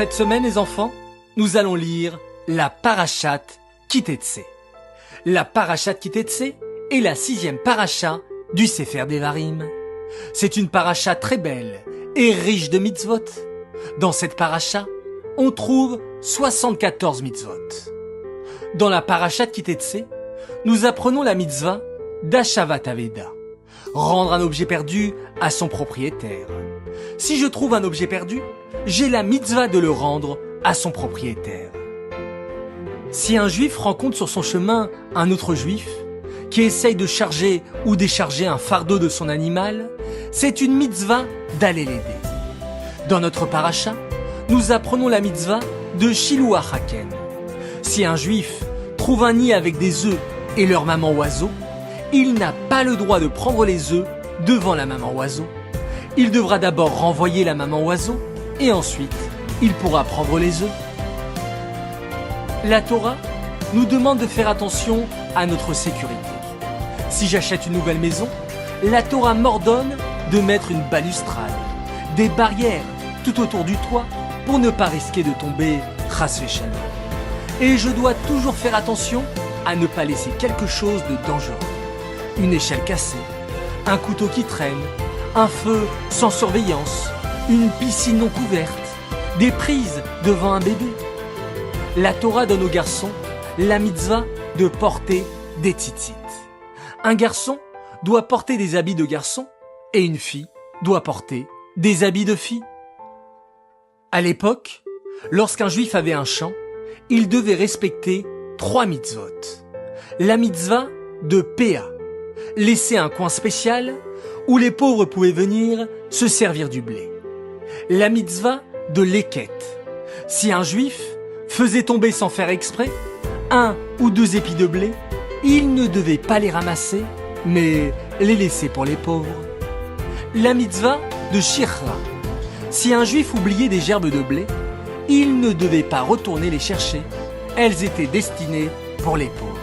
Cette semaine, les enfants, nous allons lire la Parashate Ki-Tetse. La Parashate Ki-Tetse est la 6e paracha du Sefer Devarim. C'est une paracha très belle et riche de mitzvot. Dans cette paracha, on trouve 74 mitzvot. Dans la Parashate Ki-Tetse, nous apprenons la mitzvah d'Ashavat Aveda, rendre un objet perdu à son propriétaire. Si je trouve un objet perdu, j'ai la mitzvah de le rendre à son propriétaire. Si un juif rencontre sur son chemin un autre juif qui essaye de charger ou décharger un fardeau de son animal, c'est une mitzvah d'aller l'aider. Dans notre paracha, nous apprenons la mitzvah de Shiluach Haken. Si un juif trouve un nid avec des œufs et leur maman oiseau, il n'a pas le droit de prendre les œufs devant la maman oiseau. Il devra d'abord renvoyer la maman oiseau et ensuite il pourra prendre les œufs. La Torah nous demande de faire attention à notre sécurité. Si j'achète une nouvelle maison, la Torah m'ordonne de mettre une balustrade, des barrières tout autour du toit pour ne pas risquer de tomber chas v'shalom. Et je dois toujours faire attention à ne pas laisser quelque chose de dangereux. Une échelle cassée, un couteau qui traîne, un feu sans surveillance, une piscine non couverte, des prises devant un bébé. La Torah donne aux garçons la mitzvah de porter des tzitzit. Un garçon doit porter des habits de garçon et une fille doit porter des habits de fille. À l'époque, lorsqu'un juif avait un champ, il devait respecter 3 mitzvot. La mitzvah de Péa, laisser un coin spécial où les pauvres pouvaient venir se servir du blé. La mitzvah de Leket, si un juif faisait tomber sans faire exprès 1 ou 2 épis de blé, il ne devait pas les ramasser, mais les laisser pour les pauvres. La mitzvah de Shirra, si un juif oubliait des gerbes de blé, il ne devait pas retourner les chercher, elles étaient destinées pour les pauvres.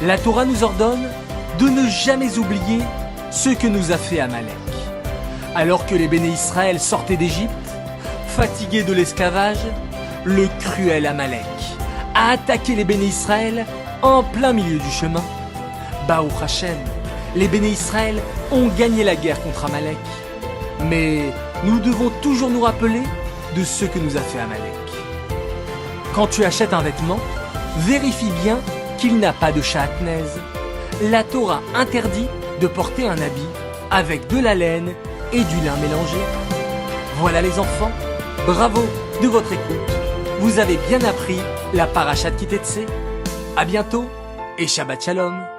La Torah nous ordonne de ne jamais oublier ce que nous a fait Amalek. Alors que les béné Israël sortaient d'Égypte, fatigués de l'esclavage, le cruel Amalek a attaqué les béné Israël en plein milieu du chemin. Baruch Hashem, les béné Israël ont gagné la guerre contre Amalek. Mais nous devons toujours nous rappeler de ce que nous a fait Amalek. Quand tu achètes un vêtement, vérifie bien qu'il n'a pas de chatnez. La Torah interdit de porter un habit avec de la laine et du lin mélangé. Voilà les enfants, bravo de votre écoute. Vous avez bien appris la Parashate Ki-Tetse. À bientôt et Shabbat Shalom.